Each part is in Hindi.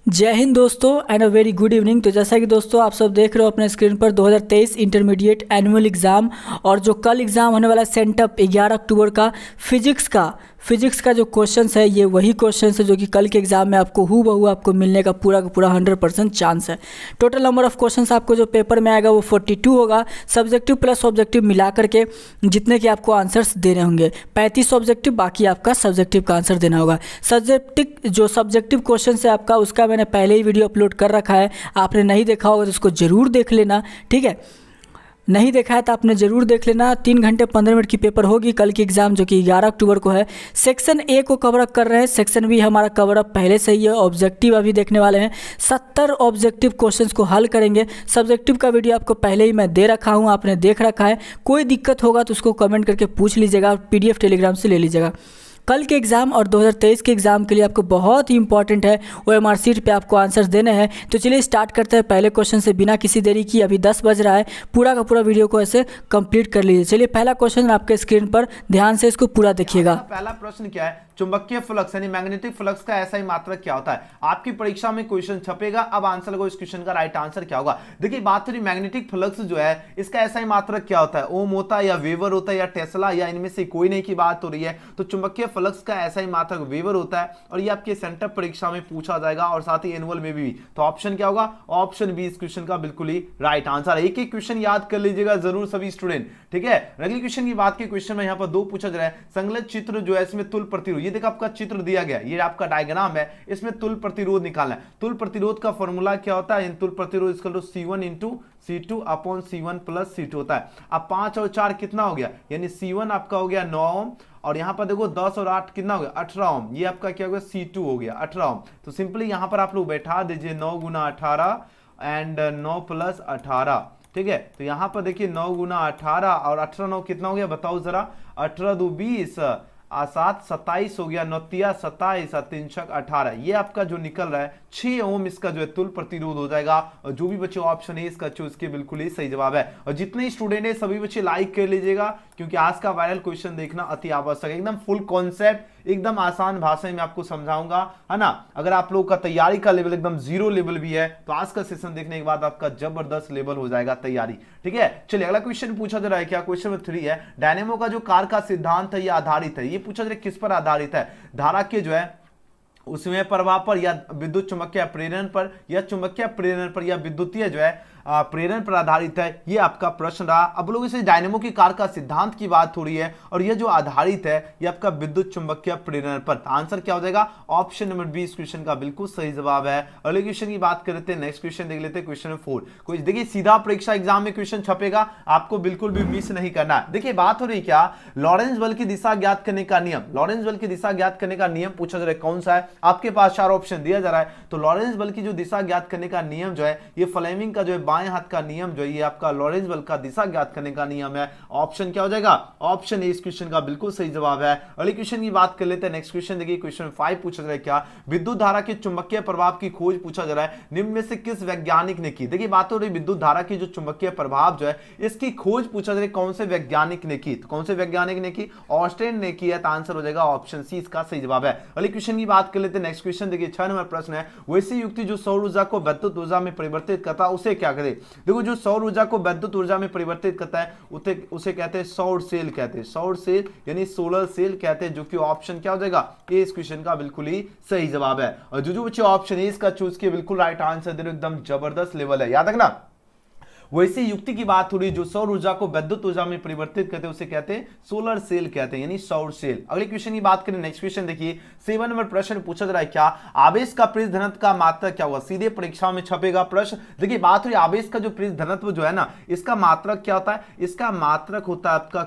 जय हिंद दोस्तों and a very good evening. तो जैसा कि दोस्तों आप सब देख रहे हो अपने स्क्रीन पर 2023 इंटरमीडिएट एनुअल एग्ज़ाम और जो कल एग्ज़ाम होने वाला सेंटअप 11 अक्टूबर का फिजिक्स का जो क्वेश्चंस है ये वही क्वेश्चंस है जो कि कल के एग्ज़ाम में आपको हूबहू आपको मिलने का पूरा 100% चांस है। टोटल नंबर ऑफ क्वेश्चंस आपको जो पेपर में आएगा वो 42 होगा। सब्जेक्टिव प्लस ऑब्जेक्टिव मिला करके जितने कि आपको आंसर्स देने होंगे 35 ऑब्जेक्टिव, बाकी आपका सब्जेक्टिव का आंसर देना होगा। सब्जेक्टिव क्वेश्चन है आपका, उसका मैंने पहले ही वीडियो अपलोड कर रखा है, आपने नहीं देखा होगा तो उसको ज़रूर देख लेना, ठीक है। नहीं देखा है तो आपने ज़रूर देख लेना। 3 घंटे 15 मिनट की पेपर होगी कल की एग्ज़ाम जो कि 11 अक्टूबर को है। सेक्शन ए को कवर अप कर रहे हैं, सेक्शन बी हमारा कवर अप पहले से ही है। ऑब्जेक्टिव अभी देखने वाले हैं, 70 ऑब्जेक्टिव क्वेश्चंस को हल करेंगे। सब्जेक्टिव का वीडियो आपको पहले ही मैं दे रखा हूँ, आपने देख रखा है। कोई दिक्कत होगा तो उसको कमेंट करके पूछ लीजिएगा, PDF टेलीग्राम से ले लीजिएगा। कल के एग्ज़ाम और 2023 के एग्ज़ाम के लिए आपको बहुत ही इंपॉर्टेंट है, OMR शीट पे आपको आंसर्स देने हैं। तो चलिए स्टार्ट करते हैं पहले क्वेश्चन से बिना किसी देरी की। अभी 10 बज रहा है, पूरा का पूरा वीडियो को ऐसे कंप्लीट कर लीजिए। चलिए पहला क्वेश्चन आपके स्क्रीन पर, ध्यान से इसको पूरा देखिएगा। पहला प्रश्न क्या है, चुंबकीय फ्लक्स यानी मैग्नेटिक फ्लक्स का ऐसा ही मात्रक क्या होता है। आपकी परीक्षा में क्वेश्चन छपेगा। अब आंसर लगो, इस क्वेश्चन का राइट आंसर क्या होगा। देखिए बात हो रही मैग्नेटिक फ्लक्स जो है इसका ऐसा ही मात्रक क्या होता है, ओम होता है या वेबर होता है या टेस्ला या इनमें से कोई नहीं की बात हो रही है। तो चुंबकीय फ्लक्स का ऐसा ही मात्रक वेबर होता है और ये आपके सेंटर परीक्षा में पूछा जाएगा और साथ ही एनुअल में भी। तो ऑप्शन क्या होगा, ऑप्शन बी इस क्वेश्चन का बिल्कुल ही राइट आंसर है। एक एक क्वेश्चन याद कर लीजिएगा जरूर सभी स्टूडेंट, ठीक है। अगले क्वेश्चन की बात की, क्वेश्चन में यहाँ पर 2 पूछा जा रहा है। संलग्न चित्र जो है इसमें तुल प्रतिरोध, ये देखो आपका चित्र दिया गया, ये आपका डायग्राम है, इसमें तुल प्रतिरोध निकालना है। तुल प्रतिरोध का फॉर्मूला क्या होता है, तुल प्रतिरोध equal to C1 * C2 upon C1 + C2 होता है। अब 5 और 4 कितना हो गया, यानी C1 आपका हो गया 9 ओम और यहां पर देखो 10 और 8 कितना हो गया 18 ओम, ये आपका क्या हो गया C2 हो गया 18 ओम। तो सिंपली यहां पर आप लोग बैठा दीजिए 9 × 18 एंड 9 + 18, ठीक है। तो यहां पर देखिए 9 × 18 और 18 9 कितना हो गया बताओ जरा, 18 × 2 = 20 और 7 27 हो गया, 9 × 3 = 27 और 3 × 6 = 18। ये आपका जो निकल रहा है 6 ओम इसका जो है तुल प्रतिरोध हो जाएगा। और जो भी बच्चे ऑप्शन है इसका चूज के बिल्कुल ही सही जवाब है। और जितने स्टूडेंट है सभी बच्चे लाइक कर लीजिएगा क्योंकि आज का वायरल क्वेश्चन देखना अति आवश्यक है। एकदम फुल कॉन्सेप्ट, एकदम आसान भाषा में आपको समझाऊंगा, है ना। अगर आप लोगों का तैयारी का लेवल एकदम 0 लेवल भी है तो आज का सेशन देखने के बाद आपका जबरदस्त लेवल हो जाएगा तैयारी, ठीक है। चलिए अगला क्वेश्चन पूछा जा रहा है, क्या क्वेश्चन नंबर 3 है। डायनेमो का जो कार्य का सिद्धांत है ये आधारित है, ये पूछा जा रहा है किस पर आधारित है, धारा के जो है उसमें प्रभाव पर या विद्युत चुम्बकीय प्रेरण पर या चुंबकीय प्रेरण पर या विद्युतीय जो है प्रेरण पर आधारित है। ये आपका प्रश्न रहा। अब लोग इसे डायनेमो की कार्य का सिद्धांत की बात हो रही है और ये जो आधारित है ये आपका विद्युत चुंबकीय प्रेरण पर। आंसर क्या हो जाएगा, ऑप्शन नंबर बी इस क्वेश्चन का बिल्कुल सही जवाब है। अगले क्वेश्चन की बात कर लेते हैं, नेक्स्ट क्वेश्चन देख लेते हैं, क्वेश्चन नंबर 4। कुछ देखिए सीधा परीक्षा एग्जाम में क्वेश्चन छपेगा, आपको बिल्कुल भी मिस नहीं करना है। देखिए बात हो रही क्या, लॉरेंस बल की दिशा ज्ञात करने का नियम, लॉरेंस बल की दिशा ज्ञात करने का नियम पूछा जा रहा है कौन सा है। आपके पास 4 ऑप्शन दिया जा रहा है। तो लॉरेंस बल की जो दिशा ज्ञात करने का नियम जो है ये फ्लेमिंग का जो है बाएं हाथ का नियम जो ये आपका लॉरेंस बल का दिशा ज्ञात करने का नियम है। ऑप्शन क्या हो जाएगा, ऑप्शन ए इस क्वेश्चन का बिल्कुल सही जवाब है। अगले क्वेश्चन की बात कर लेते हैं, नेक्स्ट क्वेश्चन देखिए, क्वेश्चन 5 पूछा जा रहा है क्या, विद्युत धारा के चुंबकीय प्रभाव की खोज पूछा जा रहा है, निम्न में से किस वैज्ञानिक ने की। देखिए बात हो रही विद्युत धारा की जो चुंबकीय प्रभाव जो है इसकी खोज पूछा जा रहा है कौन से वैज्ञानिक ने की। तो कौन से वैज्ञानिक ने की, ऑस्टेन ने की है। तो आंसर हो जाएगा ऑप्शन सी इसका सही जवाब है। अगले क्वेश्चन की बात कर लेते हैं, नेक्स्ट क्वेश्चन देखिए 6 नंबर प्रश्न है, वैसी युक्ति जो सौर ऊर्जा को विद्युत ऊर्जा में परिवर्तित करता है उसे क्या करें। देखो जो सौर ऊर्जा को विद्युत ऊर्जा में परिवर्तित करता है उसे कहते हैं सौर सेल कहते हैं, सौर सेल यानी सोलर सेल कहते हैं, जो कि ऑप्शन क्या हो जाएगा, ए इस क्वेश्चन का बिल्कुल ही सही जवाब है। और जो बच्चे ऑप्शन ए इसका चूज किए बिल्कुल राइट आंसर दे रहे हो, एकदम जबरदस्त लेवल है, याद रखना। वैसी युक्ति की बात हो रही जो सौर ऊर्जा को विद्युत ऊर्जा में परिवर्तित करते हैं उसे कहते हैं सोलर सेल कहते हैं, यानी सौर सेल। अगले क्वेश्चन की बात करें, नेक्स्ट क्वेश्चन देखिए 7 नंबर प्रश्न पूछा जा रहा है क्या, आवेश का पृष्ठ घनत्व का मात्रक क्या होगा। सीधे परीक्षा में छपेगा प्रश्न। देखिए बात हो रही आवेश का जो पृष्ठ घनत्व जो है ना इसका मात्रक क्या होता है, इसका मात्रक होता है आपका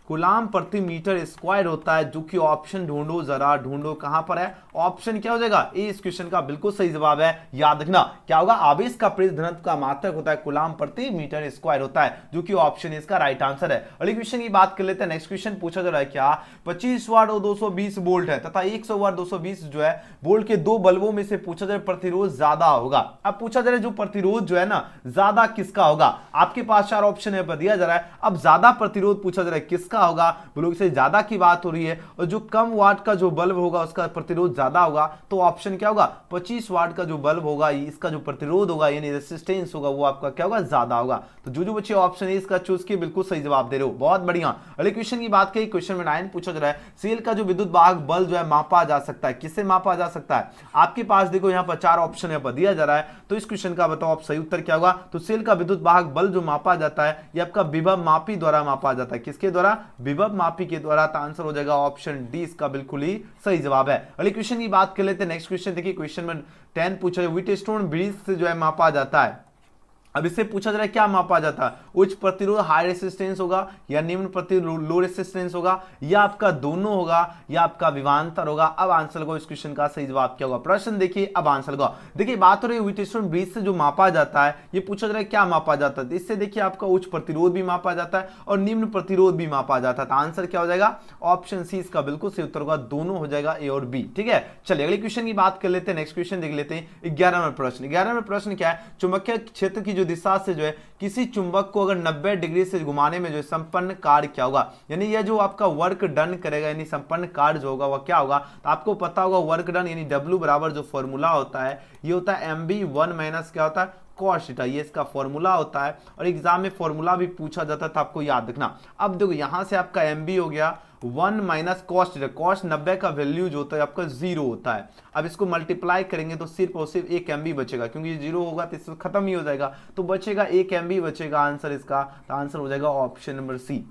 कूलाम प्रति मीटर स्क्वायर होता है, जो कि ऑप्शन ढूंढो जरा, ढूंढो कहां पर है, ऑप्शन क्या हो जाएगा, ए इस क्वेश्चन का बिल्कुल सही जवाब है। याद रखना क्या होगा, आवेश का पृष्ठ घनत्व का मात्रक होता है कूलाम प्रति मीटर स्क्वायर होता है, जो कि ऑप्शन इसका राइट आंसर है। अगले क्वेश्चन की बात कर लेते हैं, नेक्स्ट क्वेश्चन पूछा जा रहा है क्या, 25 वाट और 220 वोल्ट है तथा 100 वाट 220 जो है वोल्ट के 2 बल्बों में से पूछा जा रहा है प्रतिरोध ज्यादा होगा। अब पूछा जा रहा है जो प्रतिरोध जो है ना ज्यादा किसका होगा। आपके पास 4 ऑप्शन है दिया जा रहा है। अब ज्यादा प्रतिरोध पूछा जा रहा है किसका हल्का होगा, बोलोगे इससे ज्यादा की बात हो रही है, और जो कम वाट का जो बल्ब होगा उसका प्रतिरोध ज्यादा होगा, तो ऑप्शन क्या होगा 25 वाट का जो बल्ब होगा इसका जो प्रतिरोध होगा यानी रेसिस्टेंस होगा वो आपका क्या होगा ज्यादा होगा। तो जो बच्चे ऑप्शन है इसका चूज किए बिल्कुल सही जवाब दे रहे हो, बहुत बढ़िया। अगले क्वेश्चन की बात करें, क्वेश्चन में 9 पूछा जा रहा है सेल का जो विद्युत वाहक बल जो है मापा जा सकता है, किससे मापा जा सकता है? आपके पास देखो यहाँ पर 4 ऑप्शन यहाँ पर दिया जा रहा है, तो इस क्वेश्चन का बताओ आप सही उत्तर क्या होगा। तो सेल का विद्युत वाहक बल जो मापा जाता है ये आपका विभव मापी द्वारा मापा जाता है, किसके द्वारा? विभव मापी के द्वारा। तो आंसर हो जाएगा ऑप्शन डी, इसका बिल्कुल ही सही जवाब है। अगले क्वेश्चन की बात कर लेते हैं, नेक्स्ट क्वेश्चन देखिए, क्वेश्चन में 10 पूछा है व्हीटस्टोन ब्रिज से जो है मापा जाता है। अब इससे पूछा जा रहा है क्या मापा जाता है, उच्च प्रतिरोध हाई रेसिस्टेंस होगा या निम्न प्रतिरोध लो रेसिस्टेंस होगा, या आपका दोनों होगा, या आपका विभवांतर होगा। अब आंसर को इस क्वेश्चन का सही जवाब क्या होगा? प्रश्न देखिए, अब आंसर को देखिए, बात हो रही है व्हीटस्टोन ब्रिज से जो मापा जाता है, ये पूछा जा रहा है क्या मापा जाता है। इससे देखिए आपका उच्च प्रतिरोध भी मापा जाता है और निम्न प्रतिरोध भी मापा जाता है। तो आंसर क्या हो जाएगा? ऑप्शन सी इसका बिल्कुल सही उत्तर होगा, दोनों हो जाएगा ए और बी। ठीक है, चलिए अगले क्वेश्चन की बात कर लेते हैं, नेक्स्ट क्वेश्चन देख लेते हैं। 11वां प्रश्न, 11वां प्रश्न क्या है, चुंबकीय क्षेत्र की जो दिशा से जो है किसी चुंबक को अगर 90 डिग्री से घुमाने में जो संपन्न कार्य क्या होगा, यानी यह जो आपका वर्क डन करेगा यानी संपन्न कार्य जो होगा वह क्या होगा। तो आपको पता होगा वर्क डन यानी W बराबर जो फॉर्मूला होता है ये होता है MB1 माइनस क्या होता है कॉस थीटा, ये इसका फॉर्मूला होता है और एग्जाम में फॉर्मूला भी पूछा जाता था, आपको याद रखना। अब देखो यहां से आपका MB हो गया 1 माइनस कॉस थीटा, कॉस 90 का वैल्यू जो होता है आपका 0 होता है। अब इसको मल्टीप्लाई करेंगे तो सिर्फ और सिर्फ 1 MB बचेगा, क्योंकि 0 होगा तो इससे खत्म ही हो जाएगा, तो बचेगा 1 MB बचेगा आंसर इसका। तो आंसर हो जाएगा ऑप्शन नंबर सी।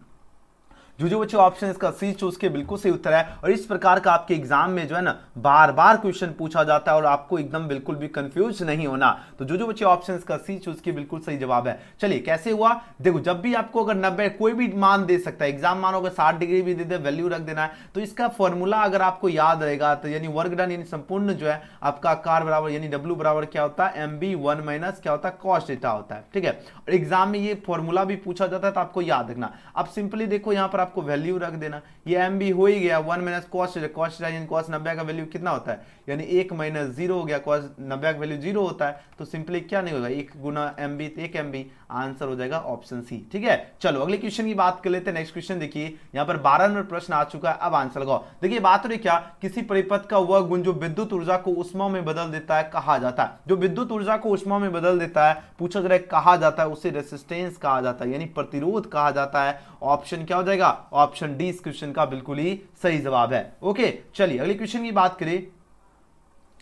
जो बच्चे ऑप्शन इसका सी चूज के बिल्कुल सही उत्तर है। और इस प्रकार का आपके एग्जाम में जो है ना बार बार क्वेश्चन पूछा जाता है और आपको एकदम बिल्कुल भी कंफ्यूज नहीं होना। तो जो बच्चे ऑप्शन इसका सी चूज के बिल्कुल सही जवाब है। चलिए कैसे हुआ, देखो जब भी आपको अगर 90 कोई भी मान दे सकता है, एग्जाम मानो अगर 60 डिग्री भी दे दे वैल्यू रख देना है, तो इसका फॉर्मूला अगर आपको याद रहेगा तो यानी वर्क डन यानी संपूर्ण जो है आपका आकार बराबर यानी W बराबर क्या होता है MB1 माइनस क्या होता है कॉस थीटा होता है। ठीक है, और एग्जाम में ये फॉर्मूला भी पूछा जाता है तो आपको याद रखना। अब सिंपली देखो यहाँ पर आपको वैल्यू रख देना, ये MB हो ही गया 1 माइनस कॉस थीटा यानी कॉस 90 का वैल्यू कितना होता है यानी 1 माइनस 0 हो गया, कॉस 90 का वैल्यू 0 होता है, तो सिंपली क्या नहीं होगा 1 गुना MB 1 MB, आंसर हो जाएगा ऑप्शन सी। ठीक है, चलो अगले क्वेश्चन की बात कर लेते हैं। नेक्स्ट क्वेश्चन देखिए, यहाँ पर 12 नंबर प्रश्न आ चुका है। अब आंसर लगाओ। देखिए बात हो रही क्या, किसी परिपथ का वह गुण जो विद्युत ऊर्जा को ऊष्मा में बदल देता है कहा जाता है। जो विद्युत ऊर्जा को ऊष्मा में बदल देता है पूछा जा रहा है कहा जाता है, उसे रेसिस्टेंस कहा जाता है यानी प्रतिरोध कहा जाता है। ऑप्शन क्या हो जाएगा? ऑप्शन डी इस क्वेश्चन का बिल्कुल ही सही जवाब है। ओके, चलिए अगले क्वेश्चन की बात करें।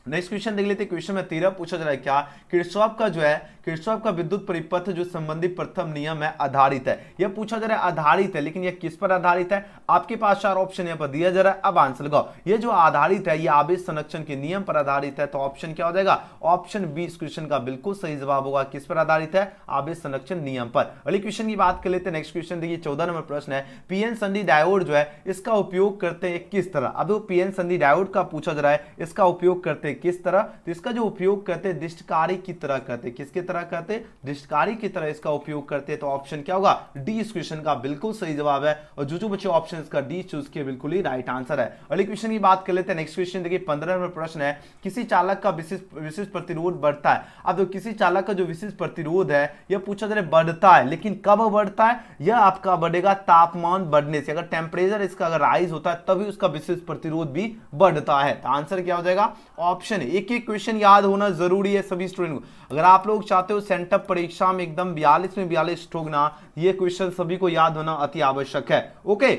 नेक्स्ट क्वेश्चन देख लेते हैं। क्वेश्चन में 13 पूछा जा रहा है क्या, किरचॉफ का जो है किरचॉफ का विद्युत परिपथ जो संबंधी प्रथम नियम है आधारित है। यह पूछा जा रहा है आधारित है, लेकिन यह किस पर आधारित है? आपके पास 4 ऑप्शन यहाँ पर दिया जा रहा है। अब आंसर लगाओ। ये जो आधारित है ये आवेश संरक्षण के नियम पर आधारित है, तो ऑप्शन क्या हो जाएगा? ऑप्शन बी इस क्वेश्चन का बिल्कुल सही जवाब होगा। किस पर आधारित है? आवेश संरक्षण नियम पर। अगले क्वेश्चन की बात कर लेते हैं। नेक्स्ट क्वेश्चन देखिए 14 नंबर प्रश्न है, पीएन संधि डायोड जो है इसका उपयोग करते हैं किस तरह। अब वो पीएन संधि डायोड का पूछा जा रहा है, इसका उपयोग करते हैं किस तरह? तो इसका जो उपयोग करते हैं दृष्टकारी की तरह करते, किसके तरह करते? दृष्टकारी की तरह इसका उपयोग करते हैं। तो ऑप्शन क्या होगा? डी इस क्वेश्चन का बिल्कुल सही जवाब है। और जो बच्चे ऑप्शन इसका डी चूज किए बिल्कुल ही राइट आंसर है। अगले क्वेश्चन की बात कर लेते हैं। नेक्स्ट क्वेश्चन देखिए 15 नंबर प्रश्न है, किसी चालक का विशिष्ट प्रतिरोध बढ़ता है। अब तो किसी चालक का जो विशिष्ट प्रतिरोध है यह पूछा जा रहा है बढ़ता है, लेकिन कब बढ़ता है? यह आपका बढ़ेगा तापमान बढ़ने से। अगर टेम्परेचर इसका अगर राइज होता है तभी उसका विशिष्ट प्रतिरोध भी बढ़ता है। तो आंसर क्या हो जाएगा? ऑप्शन। एक क्वेश्चन याद होना जरूरी है सभी स्टूडेंट को। अगर आप लोग चाहते हो सेंटअप परीक्षा में एकदम 42 में 42 ठोकना, ये क्वेश्चन सभी को याद होना अति आवश्यक है। ओके,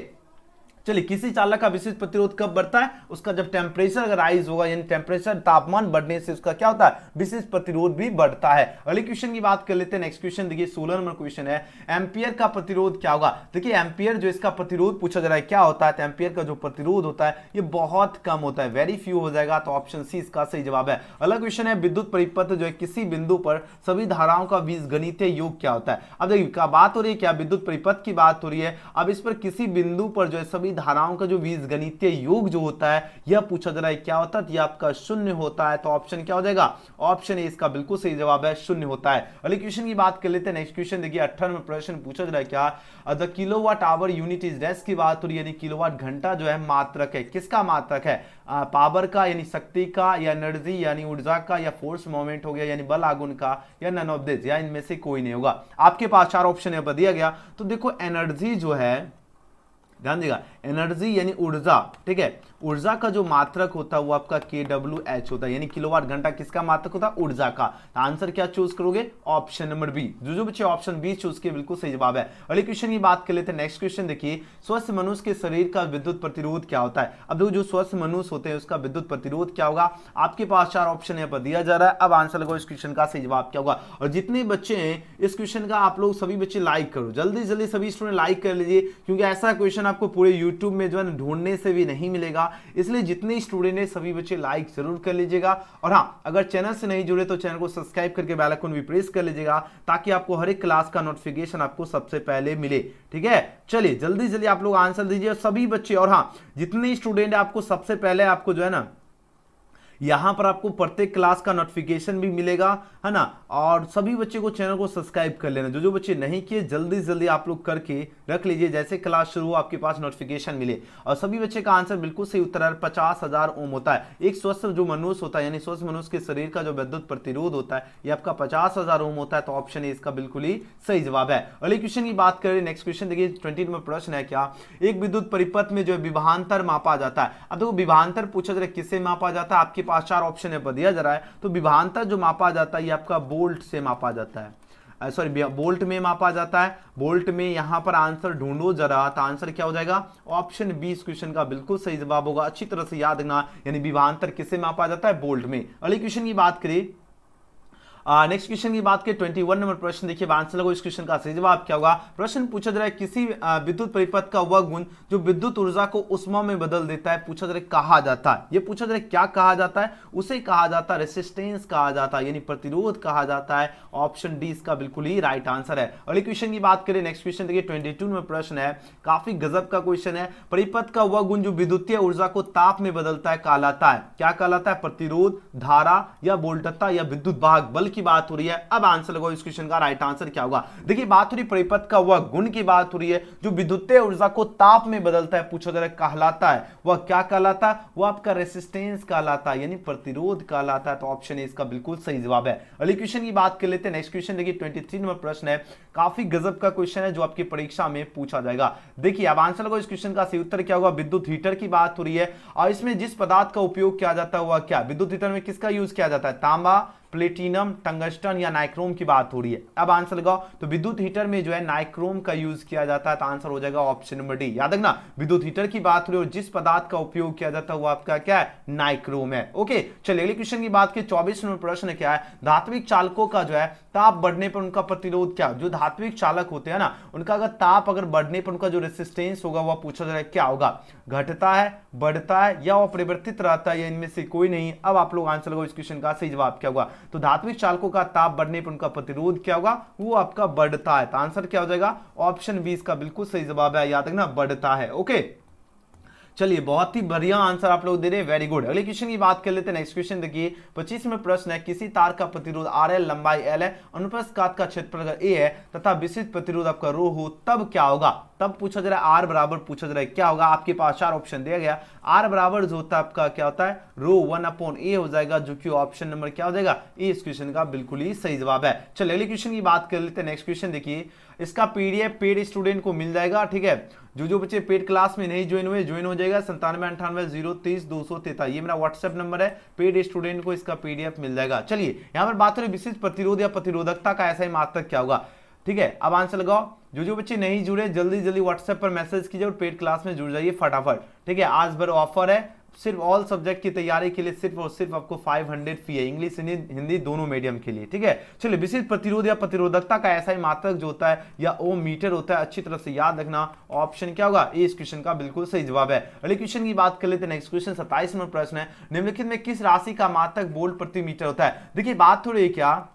चलिए किसी चालक का विशिष्ट प्रतिरोध कब बढ़ता है? उसका जब टेम्परेचर अगर राइज होगा यानी टेम्परेचर तापमान बढ़ने से उसका क्या होता है? विशिष्ट प्रतिरोध भी बढ़ता है। अगले क्वेश्चन की बात कर लेते हैं। नेक्स्ट क्वेश्चन देखिए 16 नंबर क्वेश्चन है, एम्पियर का प्रतिरोध क्या होगा। देखिए एम्पियर जो इसका प्रतिरोध पूछा जा रहा है क्या होता है, तो एम्पियर का जो प्रतिरोध होता है ये बहुत कम होता है, वेरी फ्यू हो जाएगा। तो ऑप्शन सी इसका सही जवाब है। अगला क्वेश्चन है, विद्युत परिपथ जो है किसी बिंदु पर सभी धाराओं का बीजगणितीय योग क्या होता है। अब देखिए बात हो रही है क्या, विद्युत परिपथ की बात हो रही है। अब इस पर किसी बिंदु पर जो है सभी धाराओं का जो बीजगणितीय योग जो होता है यह पूछा जा रहा है क्या होता है? यह आपका शून्य होता है। तो ऑप्शन क्या हो जाएगा? ऑप्शन ए इसका बिल्कुल सही जवाब है, शून्य होता है। अगले क्वेश्चन की बात कर लेते हैं। नेक्स्ट क्वेश्चन देखिए 18 में प्रश्न पूछा जा रहा है क्या, the kilowatt hour unit is dash की बात हो रही है, यानी किलोवाट घंटा जो है मात्रक है, किसका मात्रक है? पावर का यानी शक्ति का, या एनर्जी यानी ऊर्जा का, या फोर्स मोमेंट हो गया यानी बल आगुन का, या नन ऑफ दिस, या इनमें से कोई नहीं होगा। आपके पास 4 ऑप्शन यहाँ पर दिया गया। तो देखो एनर्जी जो है ध्यान देगा, एनर्जी यानी ऊर्जा, ठीक है, ऊर्जा का जो मात्रक होता है वो आपका kWh होता है, यानी किलोवाट घंटा किसका मात्रक होता है, ऊर्जा का। तो आंसर क्या चूज करोगे, ऑप्शन नंबर बी। जो बच्चे ऑप्शन बी चूज किए बिल्कुल सही जवाब है। अगले क्वेश्चन की बात कर लेते हैं। नेक्स्ट क्वेश्चन देखिए, स्वस्थ मनुष्य के शरीर का विद्युत प्रतिरोध क्या होता है। अब देखो जो स्वस्थ मनुष्य होते हैं उसका विद्युत प्रतिरोध क्या होगा, आपके पास 4 ऑप्शन यहाँ पर दिया जा रहा है। अब आंसर लगाओ इस क्वेश्चन का सही जवाब क्या होगा। और जितने बच्चे हैं इस क्वेश्चन का आप लोग सभी बच्चे लाइक करो, जल्दी जल्दी सभी स्टूडेंट लाइक कर लीजिए, क्योंकि ऐसा क्वेश्चन आपको पूरे यूट्यूब में जो है ढूंढने से भी नहीं मिलेगा। इसलिए जितने स्टूडेंट है सभी बच्चे लाइक जरूर कर लीजिएगा। और हाँ, अगर चैनल से नहीं जुड़े तो चैनल को सब्सक्राइब करके बेल आइकन भी प्रेस कर लीजिएगा, ताकि आपको हर एक क्लास का नोटिफिकेशन आपको सबसे पहले मिले। ठीक है, चलिए जल्दी जल्दी आप लोग आंसर दीजिए सभी बच्चे। और हाँ, जितने स्टूडेंट है आपको सबसे पहले आपको जो है ना यहां पर आपको प्रत्येक क्लास का नोटिफिकेशन भी मिलेगा, है ना। और सभी बच्चे को चैनल को सब्सक्राइब कर लेना। जो बच्चे नहीं किए जल्दी जल्दी आप लोग करके रख लीजिए, जैसे क्लास शुरू हो आपके पास नोटिफिकेशन मिले। और सभी बच्चे का आंसर बिल्कुल सही उत्तर है, 50,000 ओम होता है। एक स्वस्थ जो मनुष्य होता है, यानी स्वस्थ मनुष्य के शरीर का जो विद्युत प्रतिरोध होता है ये आपका 50,000 ओम होता है। तो ऑप्शन ए इसका बिल्कुल ही सही जवाब है। अगले क्वेश्चन की बात करें, नेक्स्ट क्वेश्चन देखिए 20 नंबर प्रश्न है क्या, एक विद्युत परिपथ में जो है विभवांतर मापा जाता है। अब देखो विभवांतर पूछा जा रहा है किससे मापा जाता है, आपके पास 4 ऑप्शन है दिया जा रहा है। तो विभवांतर जो मापा जाता है ये आपका बोल्ट से मापा जाता है, सॉरी बोल्ट में मापा जाता है। बोल्ट में यहां पर आंसर ढूंढो जरा, तो आंसर क्या हो जाएगा, ऑप्शन बी इस क्वेश्चन का बिल्कुल सही जवाब होगा। अच्छी तरह से याद रखना, यानी विभवांतर किससे मापा जाता है, बोल्ट में। अगले क्वेश्चन की बात करें, नेक्स्ट क्वेश्चन की बात करें 21 नंबर प्रश्न देखिए, आंसर लगो इस क्वेश्चन का सही जवाब क्या होगा। प्रश्न पूछा जा रहा है किसी विद्युत परिपथ का वह गुण जो विद्युत ऊर्जा को उष्मा में बदल देता है, पूछा जा रहा है कहा जाता है। ये पूछा जा रहा है क्या कहा जाता है, उसे कहा जाता है रेसिस्टेंस कहा जाता है, यानी प्रतिरोध कहा जाता है। ऑप्शन डी इसका बिल्कुल ही राइट आंसर है। अगले क्वेश्चन की बात करें, नेक्स्ट क्वेश्चन देखिए 22 नंबर प्रश्न है, काफी गजब का क्वेश्चन है। परिपथ का वह गुण जो विद्युतीय ऊर्जा को ताप में बदलता है कहलाता है, क्या कहलाता है, प्रतिरोध, धारा या वोल्टता या विद्युत भाग बल की बात हो रही है। अब आंसर लगाओ इस क्वेश्चन का राइट आंसर क्या होगा। देखिए बात हो रही परिपथ का वह गुण की बात हो रही है जो विद्युतीय ऊर्जा को ताप में बदलता है, पूछा जा रहा है कहलाता है, वह क्या कहलाता है, वह आपका रेसिस्टेंस कहलाता है, यानी प्रतिरोध कहलाता है। तो ऑप्शन ए इसका बिल्कुल सही जवाब है। अगले क्वेश्चन की बात कर लेते हैं। नेक्स्ट क्वेश्चन देखिए 23 नंबर प्रश्न है, काफी गजब का क्वेश्चन है जो आपकी परीक्षा में पूछा जाएगा। देखिए अब आंसर लगाओ इस क्वेश्चन का सही उत्तर क्या होगा। विद्युत हीटर की बात हो रही है और इसमें जिस पदार्थ का उपयोग किया जाता है वह क्या, विद्युत हीटर में किसका यूज किया जाता है, तांबा, प्लेटिनम, टंगस्टन या नाइक्रोम की बात हो रही है। अब आंसर लगाओ, तो विद्युत हीटर में जो है नाइक्रोम का यूज किया जाता है। तो आंसर हो जाएगा ऑप्शन नंबर डी। याद रखना, विद्युत हीटर की बात हो रही है और जिस पदार्थ का उपयोग किया जाता है वो आपका क्या है, नाइक्रोम है। ओके, चलिए अगले क्वेश्चन की बात की 24 नंबर प्रश्न क्या है, धात्विक चालकों का जो है ताप बढ़ने पर उनका प्रतिरोध क्या, जो धात्विक चालक होते हैं ना उनका अगर ताप अगर बढ़ने पर उनका जो रेसिस्टेंस होगा वह पूछा जा रहा है क्या होगा, घटता है, बढ़ता है या वह परिवर्तित रहता है या इनमें से कोई नहीं। अब आप लोग आंसर लगाओ इस क्वेश्चन का सही जवाब क्या होगा। तो धात्विक चालकों का ताप बढ़ने पर उनका प्रतिरोध क्या होगा, वो आपका बढ़ता है। तो आंसर क्या हो जाएगा, ऑप्शन बी इसका बिल्कुल सही जवाब है। याद रखना, बढ़ता है। ओके, चलिए बहुत ही बढ़िया आंसर आप लोग दे रहे हैं, वेरी गुड। अगले क्वेश्चन की बात कर लेते हैं। नेक्स्ट क्वेश्चन देखिए 25 में प्रश्न है, किसी तार का प्रतिरोध RL, लंबाई L है, अनुप्रस्थ काट का क्षेत्रफल अगर A है तथा विशिष्ट प्रतिरोध आपका रो हो तब क्या होगा। तब पूछा जा रहा है R बराबर पूछा जा रहा है क्या होगा। आपके पास 4 ऑप्शन दिया गया, R बराबर जो होता है आपका क्या होता है, रो 1/A हो जाएगा, जो कि ऑप्शन नंबर क्या हो जाएगा, ए इस क्वेश्चन का बिल्कुल ही सही जवाब है। चलिए अगले क्वेश्चन की बात कर लेते हैं। नेक्स्ट क्वेश्चन देखिए, इसका PDF पेड स्टूडेंट को मिल जाएगा। ठीक है, जो बच्चे पेड क्लास में नहीं ज्वाइन हुए ज्वाइन हो जाएगा। 9798030233 ये मेरा व्हाट्सएप नंबर है, पेड स्टूडेंट को इसका PDF मिल जाएगा। चलिए यहाँ पर बात करें विशिष्ट प्रतिरोध या प्रतिरोधकता का ऐसा ही मात्रक क्या होगा। ठीक है, अब आंसर लगाओ। जो बच्चे नहीं जुड़े जल्दी जल्दी व्हाट्सएप पर मैसेज कीजिए और पेड क्लास में जुड़ जाइए फटाफट। ठीक है, आज भर ऑफर है, सिर्फ ऑल सब्जेक्ट की तैयारी के लिए सिर्फ और सिर्फ आपको 500 फी है, इंग्लिश हिंदी दोनों मीडियम के लिए। ठीक है, चलिए विशिष्ट प्रतिरोध या प्रतिरोधकता का ऐसा ही मात्रक जो होता है या ओम मीटर होता है, अच्छी तरह से याद रखना। ऑप्शन क्या होगा, ए इस क्वेश्चन का बिल्कुल सही जवाब है। अगले क्वेश्चन की बात कर लेते हैं। नेक्स्ट क्वेश्चन 27 नंबर प्रश्न है, निम्नलिखित में किस राशि का मात्रक वोल्ट प्रति मीटर होता है। देखिए बात हो रही है क्या,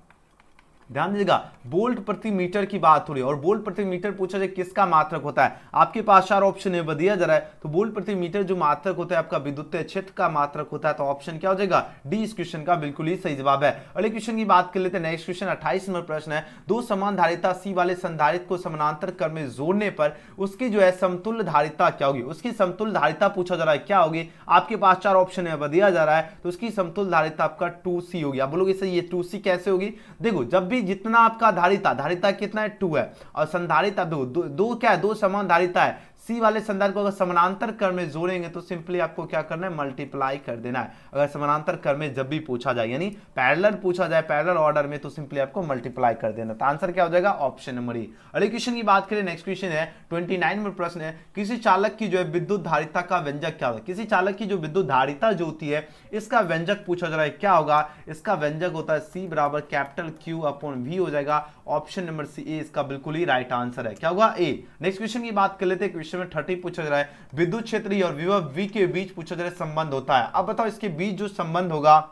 ध्यान दीजिएगा, वोल्ट प्रति मीटर की बात हो रही है और वोल्ट प्रति मीटर पूछा जाए किसका मात्रक होता है। आपके पास 4 ऑप्शन है, दिया जा रहा है। तो वोल्ट प्रति मीटर जो मात्रक होता है आपका विद्युतीय क्षेत्र का मात्रक होता है। तो ऑप्शन क्या हो जाएगा, डी इस क्वेश्चन का बिल्कुल ही सही जवाब है। अगले क्वेश्चन की बात कर लेते हैं। नेक्स्ट क्वेश्चन 28 नंबर प्रश्न है, दो समान धारिता C वाले संधारित्र को समानांतर क्रम में जोड़ने पर उसकी जो है समतुल्य धारिता क्या होगी। उसकी समतुल्य धारिता पूछा जा रहा है क्या होगी। आपके पास 4 ऑप्शन है, दिया जा रहा है। तो उसकी समतुल्य धारिता आपका 2C होगी। आप बोलोगे सर ये 2C कैसे होगी। देखो जब भी जितना आपका धारिता कितना है 2 है और संधारिता दो क्या है, 2 समान धारिता है। सी वाले संदर्भ को अगर समानांतर क्रम में जोड़ेंगे तो सिंपली आपको क्या करना है, मल्टीप्लाई कर देना है। अगर समानांतर क्रम में जब भी पूछा जाए यानी पैरेलल पूछा जाए पैरेलल ऑर्डर में तो सिंपली आपको मल्टीप्लाई कर देना। तो आंसर क्या हो जाएगा, ऑप्शन नंबर ए। अगले क्वेश्चन की बात करें, नेक्स्ट क्वेश्चन है 29 नंबर प्रश्न है, किसी चालक की जो है विद्युत धारिता का व्यंजक क्या होगा। किसी चालक की जो विद्युत धारिता जो होती है इसका व्यंजक पूछा जा रहा है, क्या होगा, इसका व्यंजक होता है सी बराबर कैपिटल क्यू अपॉन वी हो जाएगा। ऑप्शन नंबर सी ए इसका बिल्कुल ही राइट आंसर है, क्या होगा, ए। नेक्स्ट क्वेश्चन की बात कर लेते हैं, क्वेश्चन में 30 पूछा जा रहा है, विद्युत क्षेत्र और विभव वी के बीच पूछा जा रहा है संबंध होता है। अब बताओ इसके बीच जो संबंध होगा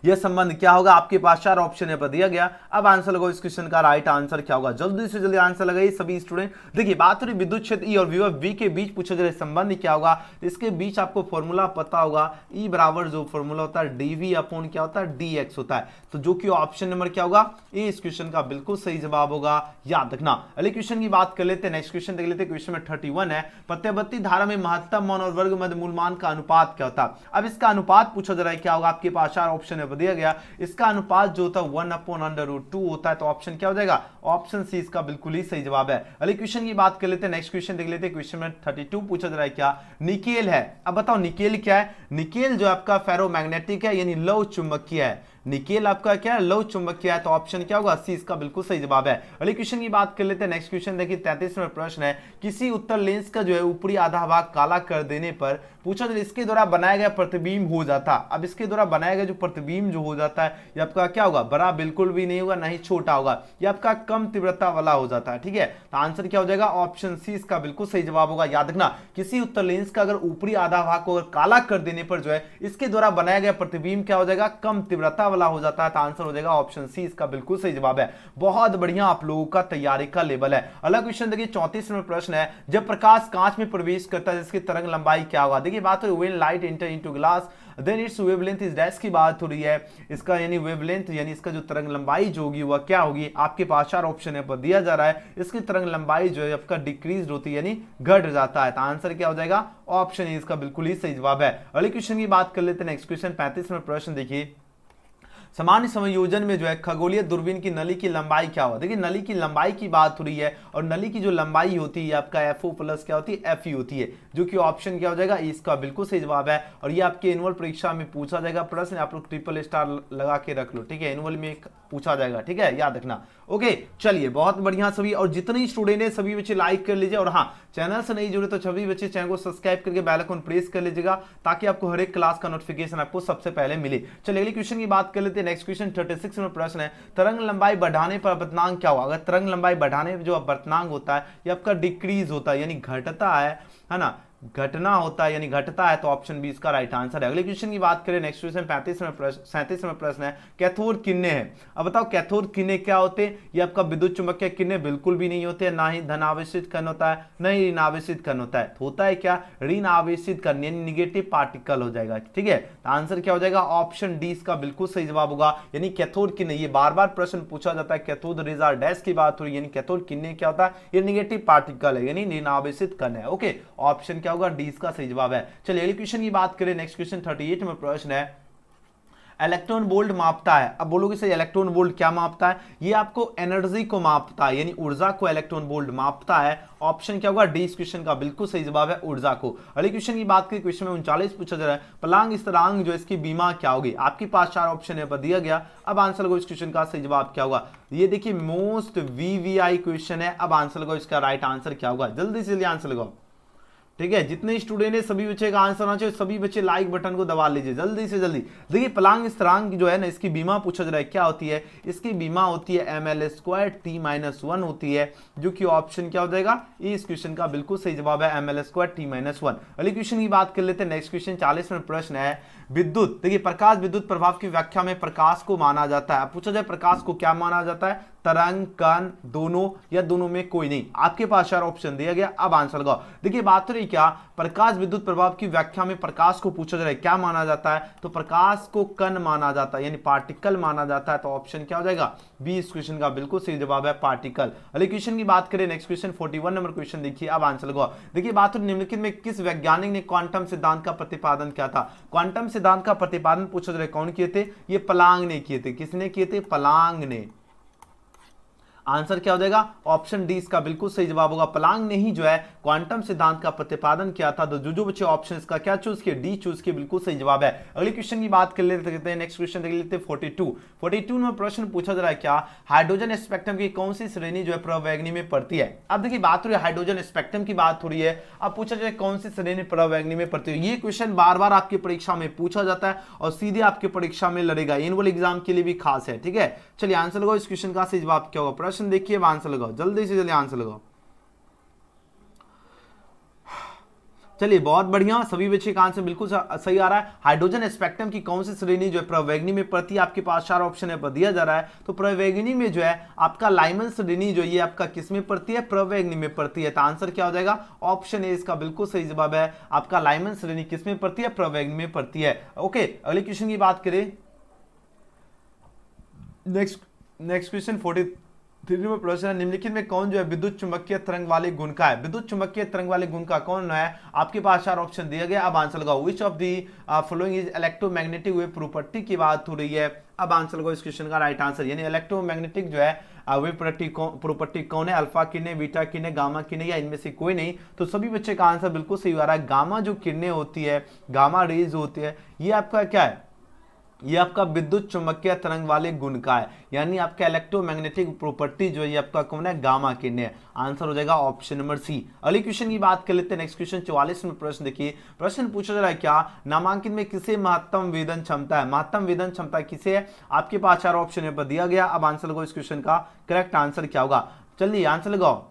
यह संबंध क्या होगा, आपके पास 4 ऑप्शन है पर दिया गया। अब आंसर लगाओ, इस क्वेश्चन का राइट आंसर क्या होगा, जल्दी से जल्दी आंसर लगाइए सभी स्टूडेंट। देखिए बात हो रही विद्युत क्षेत्र ई और विभव वी के बीच पूछा जा रहा है संबंध क्या होगा, इसके बीच आपको फॉर्मूला पता होगा, ई बराबर जो फॉर्मूला होता है डीवी अपॉन क्या होता है, डीएक्स होता है। तो जो कि ऑप्शन नंबर क्या होगा, ए इस क्वेश्चन का बिल्कुल सही जवाब होगा, याद रखना। अगले क्वेश्चन की बात कर लेते हैं, नेक्स्ट क्वेश्चन देख लेते हैं, क्वेश्चन में 31 है, प्रत्यावर्ती धारा में महत्तम मान और वर्ग मध्य मूल मान का अनुपात क्या होता है। अब इसका अनुपात पूछा जा रहा है, क्या होगा, आपके पास 4 ऑप्शन है दिया गया, इसका अनुपात जो होता है 1/√2 होता है। तो ऑप्शन क्या हो जाएगा, ऑप्शन सी इसका बिल्कुल ही सही जवाब है। अगले क्वेश्चन की बात कर लेते हैं, नेक्स्ट क्वेश्चन देख लेते हैं, क्वेश्चन में 32 पूछा जा रहा है, क्या निकेल है। अब बताओ निकेल क्या है, निकेल जो आपका फेरोमैग्नेटिक है यानी लौह चुंबकीय है, निकेल आपका क्या है, लौह चुंबकीय है। तो ऑप्शन क्या होगा, सी इसका बिल्कुल सही जवाब है। अगले क्वेश्चन की बात कर लेते हैं, नेक्स्ट क्वेश्चन देखिए 33वां प्रश्न है, किसी उत्तर लेंस का जो है ऊपरी आधा भाग काला कर देने पर पूछा जाए इसके द्वारा बनाया गया प्रतिबिंब हो जाता। अब इसके द्वारा बनाया गया जो प्रतिबिंब जो हो जाता है ये आपका क्या होगा, बड़ा बिल्कुल भी नहीं होगा, ना ही छोटा होगा, ये आपका कम तीव्रता वाला हो जाता है, ठीक है। तो आंसर क्या हो जाएगा, ऑप्शन सी इसका बिल्कुल सही जवाब होगा, याद रखना। किसी उत्तर लेंस का अगर ऊपरी आधा भाग को अगर काला कर देने पर जो है इसके द्वारा बनाया गया प्रतिबिंब क्या हो जाएगा, कम तीव्रता वाला हो जाता है। आंसर हो जाएगा ऑप्शन सी इसका बिल्कुल सही जवाब है। बहुत बढ़िया आप लोगों का तैयारी का लेवल है। अगला क्वेश्चन देखिए 34वां प्रश्न है, जब प्रकाश कांच में प्रवेश करता है इसकी तरंग लंबाई क्या होगा। देखिए बात है when light enter into glass then its wavelength is dash की बात हो रही है, इसका यानी वेवलेंथ यानी इसका जो तरंग लंबाई जो होगी वह क्या होगी। आपके पास 4 ऑप्शन है पर दिया जा रहा है, इसकी तरंग लंबाई जो है आपका डिक्रीज होती है यानी घट जाता है। तो आंसर क्या हो जाएगा, ऑप्शन ए इसका बिल्कुल ही सही जवाब है। अगले क्वेश्चन की बात कर लेते हैं, नेक्स्ट क्वेश्चन 35वां प्रश्न देखिए, सामान्य संयोजन में जो है खगोलीय दूरबीन की नली की लंबाई क्या होगा। देखिए नली की लंबाई की बात हो रही है और नली की जो लंबाई होती है आपका FO प्लस क्या होती है, FE होती है, जो कि ऑप्शन क्या हो जाएगा, इसका बिल्कुल सही जवाब है। और ये आपके एनुअल परीक्षा में पूछा जाएगा प्रश्न, आप लोग ट्रिपल स्टार लगा के रख लो, ठीक है, एनुअल में पूछा जाएगा, ठीक है, याद रखना। ओके चलिए बहुत बढ़िया सभी, और जितने स्टूडेंट है सभी बच्चे लाइक कर लीजिए, और हाँ चैनल से नहीं जुड़े तो सभी बच्चे चैनल को सब्सक्राइब करके बेल आइकन प्रेस कर लीजिएगा ताकि आपको हर एक क्लास का नोटिफिकेशन आपको सबसे पहले मिले। चलिए अगले क्वेश्चन की बात कर लेते हैं, नेक्स्ट क्वेश्चन 36 में प्रश्न है, तरंग लंबाई बढ़ाने पर अपवर्तनांक क्या होगा। अगर तरंग लंबाई बढ़ाने पर जो अपवर्तनांक होता है ये आपका डिक्रीज होता है यानी घटता है ना, घटना होता है यानी घटता है। तो ऑप्शन बी इसका राइट आंसर है। अगले क्वेश्चन की बात करें, नेक्स्ट क्वेश्चन 37 में प्रश्न है, कैथोड किरणें है। अब बताओ कैथोड किरणें क्या होते हैं, ये आपका विद्युत चुंबकीय किरणें बिल्कुल भी नहीं होते हैं, ना ही धनावेशित कण होता है ना ही ऋण आवेशित कण होता है। तो होता है क्या, ऋण आवेशित कण यानी निगेटिव पार्टिकल हो जाएगा, ठीक है। तो आंसर क्या हो जाएगा, ऑप्शन डी इसका बिल्कुल सही जवाब होगा। यानी कैथोड किरणें, ये बार बार प्रश्न पूछा जाता है, कैथोड रेज आर डैश की बात हो रही है, यानी कैथोड किरणें क्या होता है, ये निगेटिव पार्टिकल है यानी ऋण आवेशित कण है। ओके ऑप्शन क्या होगा, डी इसका सही जवाब है। चलिए अगले क्वेश्चन की बात करें, नेक्स्ट क्वेश्चन 38 में प्रश्न है, इलेक्ट्रॉन वोल्ट मापता है। अब बोलोगे सर इलेक्ट्रॉन वोल्ट क्या मापता है, ये आपको एनर्जी को मापता है यानी ऊर्जा को इलेक्ट्रॉन वोल्ट मापता है। ऑप्शन क्या होगा, डी इस क्वेश्चन का बिल्कुल सही जवाब है, ऊर्जा को। अगले क्वेश्चन की बात करें, क्वेश्चन में 39 पूछा जा रहा है, प्लांक स्थिरांक जो इसकी बीमा क्या होगी। आपके पास 4 ऑप्शन है पर दिया गया। अब आंसर को इस क्वेश्चन का सही जवाब क्या होगा, ये देखिए मोस्ट VVI क्वेश्चन है। अब आंसर को इसका राइट आंसर क्या होगा, जल्दी से जल्दी आंसर लगाओ, ठीक है। जितने स्टूडेंट है सभी बच्चे का आंसर होना चाहिए, सभी बच्चे लाइक बटन को दबा लीजिए जल्दी से जल्दी। देखिए प्लांक स्थिरांक जो है ना, इसकी बीमा पूछा जा रहा है क्या होती है, इसकी बीमा होती है ml² T-1 होती है, जो कि ऑप्शन क्या हो जाएगा, इस क्वेश्चन का बिल्कुल सही जवाब है ml² T-1। अगले क्वेश्चन की बात कर लेते हैं, नेक्स्ट क्वेश्चन 40 में प्रश्न है, विद्युत, देखिए प्रकाश विद्युत प्रभाव की व्याख्या में प्रकाश को माना जाता है। पूछा जाए प्रकाश को क्या माना जाता है, तरंग कण दोनों या दोनों में कोई नहीं। आपके पास 4 ऑप्शन दिया गया। अब आंसर लगाओ। देखिए बात हो रही क्या, प्रकाश विद्युत प्रभाव की व्याख्या में प्रकाश को पूछा जा रहा है क्या माना जाता है, तो प्रकाश को कण माना जाता है यानी पार्टिकल माना जाता है। तो ऑप्शन क्या हो जाएगा, बी इस क्वेश्चन का बिल्कुल सही जवाब है, पार्टिकल। अगले क्वेश्चन की बात करें, नेक्स्ट क्वेश्चन 41 नंबर क्वेश्चन देखिए। अब आंसर लगाओ। देखिए बात हो निम्नलिखित में किस वैज्ञानिक ने क्वांटम सिद्धांत का प्रतिपादन किया था। क्वांटम सिद्धांत का प्रतिपादन पूछा जा रहा है कौन किए थे, ये प्लांक ने किए थे। किसने किए थे, प्लांक ने। आंसर क्या हो जाएगा? ऑप्शन डी इसका बिल्कुल सही जवाब होगा। प्लांक ने ही जो है क्वांटम सिद्धांत का प्रतिपादन किया था। तो जो बच्चे ऑप्शन इसका क्या चूज किए? डी चूज किए, बिल्कुल सही जवाब है। अगले क्वेश्चन की बात कर लेते हैं। नेक्स्ट क्वेश्चन देख लेते हैं 42 में प्रश्न पूछा जा रहा है क्या? हाइड्रोजन स्पेक्ट्रम की कौन सी श्रेणी जो है प्रवैगिनी में पड़ती है? अब देखिए बात हो रही है हाइड्रोजन स्पेक्ट्रम की बात हो रही है। अब पूछा जाए कौन सी श्रेणी प्रवैगिनी में पड़ती है। ये क्वेश्चन बार बार आपकी परीक्षा में पूछा जाता है और सीधे आपकी परीक्षा में लड़ेगा, एनुअल एग्जाम के लिए भी खास है। ठीक है, चलिए आंसर लगाओ। इस क्वेश्चन का सही जवाब क्या होगा? प्रश्न देखिए, आंसर लगाओ, जल्दी से जल्दी आंसर लगाओ। चलिए बहुत बढ़िया, सभी बच्चे का आंसर बिल्कुल सही आ रहा है। हाइड्रोजन स्पेक्ट्रम की कौन सी श्रेणी जो है प्रवैगिनी में पड़ती है? आपके पास 4 ऑप्शन है, दिया जा रहा है। तो प्रवैगिनी में जो है आपका लाइमन श्रेणी जो ये आपका किस में पड़ती है? प्रवैगिनी में पड़ती है। तो आंसर क्या हो जाएगा? ऑप्शन ए इसका बिल्कुल सही जवाब है। आपका लाइमन श्रेणी किस में पड़ती है? प्रवैगिनी में पड़ती है। ओके, अगले क्वेश्चन की बात करें। नेक्स्ट क्वेश्चन 43 में प्रश्न है, निम्नलिखित में कौन जो है विद्युत चुंबकीय तरंग वाले गुण का है? विद्युत चुंबकीय तरंग वाले गुण का कौन है? आपके पास 4 ऑप्शन दिया गया। अब आंसर लगाओ। Which of the following is electromagnetic wave property की बात हो रही है। अब आंसर लगाओ इस क्वेश्चन का राइट आंसर, यानी इलेक्ट्रोमैग्नेटिक जो है वेव प्रॉपर्टी कौन है? अल्फा किरणें, बीटा किरणें, गामा किरणें या इनमें से कोई नहीं? तो सभी बच्चे का आंसर बिल्कुल सही आ रहा है। गामा जो किरणें होती है, गामा रेज होती है, ये आपका क्या है? ये आपका विद्युत चुंबकीय तरंग वाले गुण का है, यानी आपका इलेक्ट्रोमैग्नेटिक प्रॉपर्टी जो है ये आपका कौन है? गामा किरणें है। आंसर हो जाएगा ऑप्शन नंबर सी। अगले क्वेश्चन की बात कर लेते हैं। नेक्स्ट क्वेश्चन 44 में प्रश्न देखिए। प्रश्न पूछा जा रहा है क्या? नामांकित में किसे महत्तम वेदन क्षमता है? महत्तम वेदन क्षमता किसे है? आपके पास 4 ऑप्शन है, दिया गया। अब आंसर लगाओ इस क्वेश्चन का करेक्ट आंसर क्या होगा? चलिए आंसर लगाओ।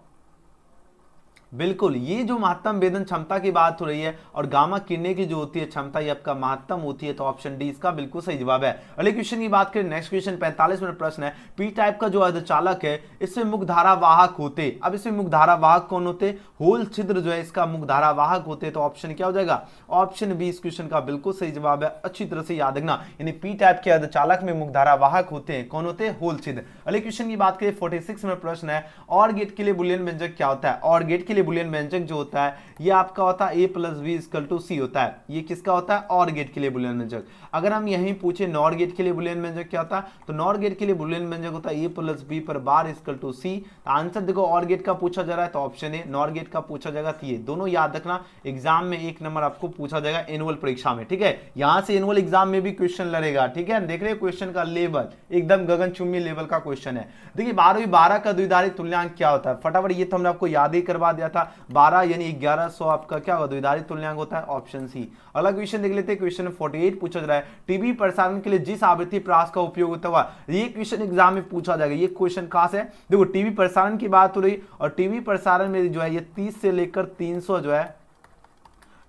बिल्कुल, ये जो महत्तम वेदन क्षमता की बात हो रही है और गामा किरणें की जो होती है क्षमता ये आपका महत्तम होती है। तो ऑप्शन डी इसका बिल्कुल सही जवाब है। अगले क्वेश्चन की बात करें। नेक्स्ट क्वेश्चन 45 में प्रश्न है, पी टाइप का जो अर्धचालक है इसमें मुख्यधारा वाहक होते। अब इसमें मुख्यधारा वाहक कौन होते? होल छिद्र जो है इसका मुख्यधारा वाहक होते। तो ऑप्शन क्या हो जाएगा? ऑप्शन बी इस क्वेश्चन का बिल्कुल सही जवाब है। अच्छी तरह से याद रखना, यानी पी टाइप के अर्धचालक में मुख्यधारा वाहक होते हैं। कौन होते हैं? होल छिद्र। अगले क्वेश्चन की बात करें 46 में प्रश्न है, और गेट के लिए बुलियन व्यंजक क्या होता है? और गेट के लिए बुलियन व्यंजक जो होता है ये आपका होता है a + b = c होता है। ये किसका होता है? और गेट के लिए बुलियन व्यंजक। अगर हम यहीं पूछे नॉर गेट के लिए बुलियन व्यंजक क्या होता है, तो नॉर गेट के लिए बुलियन व्यंजक होता है a + b पर बार = c। आंसर देखो, और गेट का पूछा जा रहा है तो ऑप्शन ए, नॉर गेट का पूछा जाएगा तो ये। दोनों याद रखना, एग्जाम में 1 नंबर आपको पूछा जाएगा एनुअल परीक्षा में। ठीक है, यहां से एनुअल एग्जाम में भी क्वेश्चन लड़ेगा। ठीक है, देख रहे हैं क्वेश्चन का लेवल एकदम गगनचुंबी लेवल का क्वेश्चन है। देखिए 12 का द्विधारी तुल्यांक क्या होता है? फटाफट ये तो हमने आपको याद ही करवा दिया था। 12 यानी 1100 आपका क्या होगा? द्विधारी तुल्यांक होता है, ऑप्शन सी। अलग क्वेश्चन देख लेते हैं। क्वेश्चन 48 पूछा जा रहा है, टीवी प्रसारण के लिए जिस आवृत्ति प्रकाश का उपयोग होता हुआ। ये क्वेश्चन एग्जाम में पूछा जाएगा। ये क्वेश्चन खास है। देखो टीवी प्रसारण की बात हो रही और टीवी प्रसारण में जो है ये 30 से लेकर 300 जो है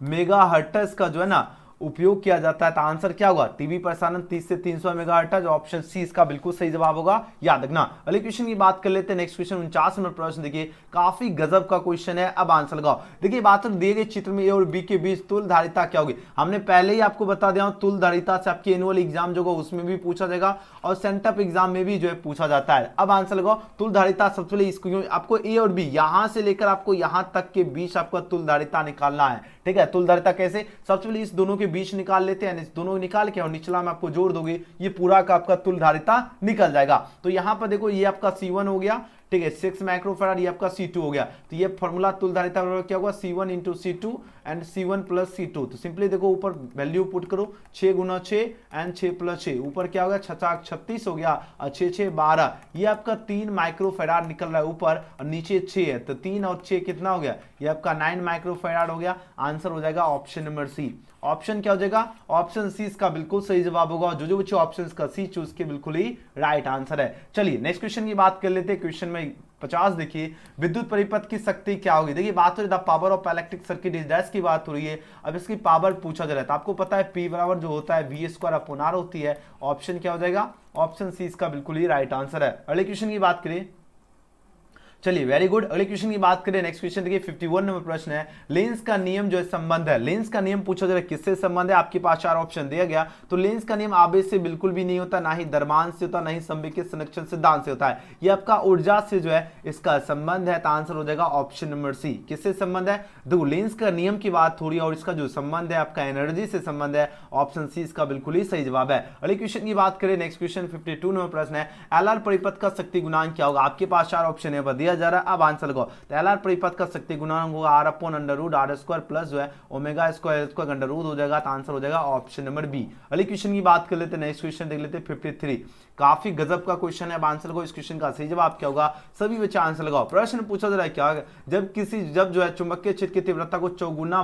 मेगाहर्ट्ज का जो है ना उपयोग किया जाता है। तो आंसर क्या होगा? टीवी प्रसारण 30 से 300 मेगाहर्ट्ज, ऑप्शन सी इसका बिल्कुल सही जवाब होगा, याद रखना। अगले क्वेश्चन की बात कर लेते हैं। नेक्स्ट क्वेश्चन 49 नंबर प्रश्न देखिए, काफी गजब का क्वेश्चन है। अब आंसर लगाओ। देखिए बात दिए गए चित्र में ए और बी के बीच तुल्यधारिता क्या होगी? हमने पहले ही आपको बता दिया, तुल्यधारिता से आपकी एनुअल एग्जाम जो होगा उसमें भी पूछा जाएगा और सेंटअप एग्जाम में भी जो है पूछा जाता है। अब आंसर लगाओ। तुल्यधारिता सबसे पहले इसको आपको ए और बी यहां से लेकर आपको यहां तक के बीच आपका तुल्यधारिता निकालना है। ठीक है, तुल्यधारिता कैसे? सबसे पहले इस दोनों के बीच निकाल लेते हैं, दोनों निकाल के और निचला में आपको जोड़ दोगे, ये पूरा का आपका तुल्यधारिता निकल जाएगा। तो यहां पर देखो ये आपका C1 हो गया। ठीक है, 6 माइक्रोफैराड, ये आपका C2 हो गया। तो ये फॉर्मूला तुल्यधारिता क्या होगा? C1 × C2 and C1 + C2। तो सिंपली देखो ऊपर वैल्यू पुट करो, 6 × 6 एंड 6 + 6। ऊपर क्या हो गया? 6 × 36 हो गया और 6 × 6 12। ये आपका 3 माइक्रोफैराड निकल रहा है ऊपर और नीचे 6 है। तो 3 और 6 कितना हो गया? ये आपका 9 माइक्रोफैराड हो गया। आंसर हो जाएगा ऑप्शन नंबर सी। ऑप्शन क्या हो जाएगा? ऑप्शन सी इसका बिल्कुल सही जवाब होगा। जो बच्चे ऑप्शन का सी चूज के बिल्कुल ही राइट आंसर है। चलिए नेक्स्ट क्वेश्चन की बात कर लेते हैं। क्वेश्चन में 50 देखिए, विद्युत परिपथ की शक्ति क्या होगी? देखिए बात हो रही है power of electric circuit is dash की बात हो रही है। अब इसकी पावर पूछा जा रहा है तो आपको पता है P बराबर जो होता है V² होती है। ऑप्शन क्या हो जाएगा? ऑप्शन सी इसका बिल्कुल ही राइट आंसर है। अगले क्वेश्चन की बात करें चलिए वेरी गुड। अगले क्वेश्चन की बात करें, नेक्स्ट क्वेश्चन देखिए 51 नंबर प्रश्न है, लेंस का नियम जो है संबंध है, लेंस का नियम पूछा जा रहा है किससे संबंध है, आपके पास 4 ऑप्शन दिया गया। तो लेंस का नियम आवेश से बिल्कुल भी नहीं होता, ना ही द्रव्यमान से होता, ना ही संवेग संरक्षण सिद्धांत से होता है, ये आपका ऊर्जा से जो है इसका संबंध है। तो आंसर हो जाएगा ऑप्शन नंबर सी। किससे संबंध है, देखो लेंस का नियम की बात हो रही है और इसका जो संबंध है आपका एनर्जी से संबंध है, ऑप्शन सी इसका बिल्कुल ही सही जवाब है। अगले क्वेश्चन की बात करें, नेक्स्ट क्वेश्चन 52 नंबर प्रश्न है, एलआर परिपथ का शक्ति गुणांक क्या होगा, आपके पास 4 ऑप्शन है दिया जा रहा है, अब आंसर लगाओ। तो एलआर परिपथ का शक्ति गुणांक होगा R upon under root R square plus जो है omega square square under root हो जाएगा। तो आंसर हो जाएगा ऑप्शन नंबर बी। अगले क्वेश्चन की बात कर लेते हैं, नेक्स्ट क्वेश्चन देख लेते हैं 53, काफी गजब का क्वेश्चन है। अब आंसर को, इस क्वेश्चन का सही जवाब क्या होगा, सभी बच्चे आंसर लगाओ। प्रश्न पूछा जा रहा है क्या, जब जो है चुंबकीय क्षेत्र की तीव्रता को चौगुना,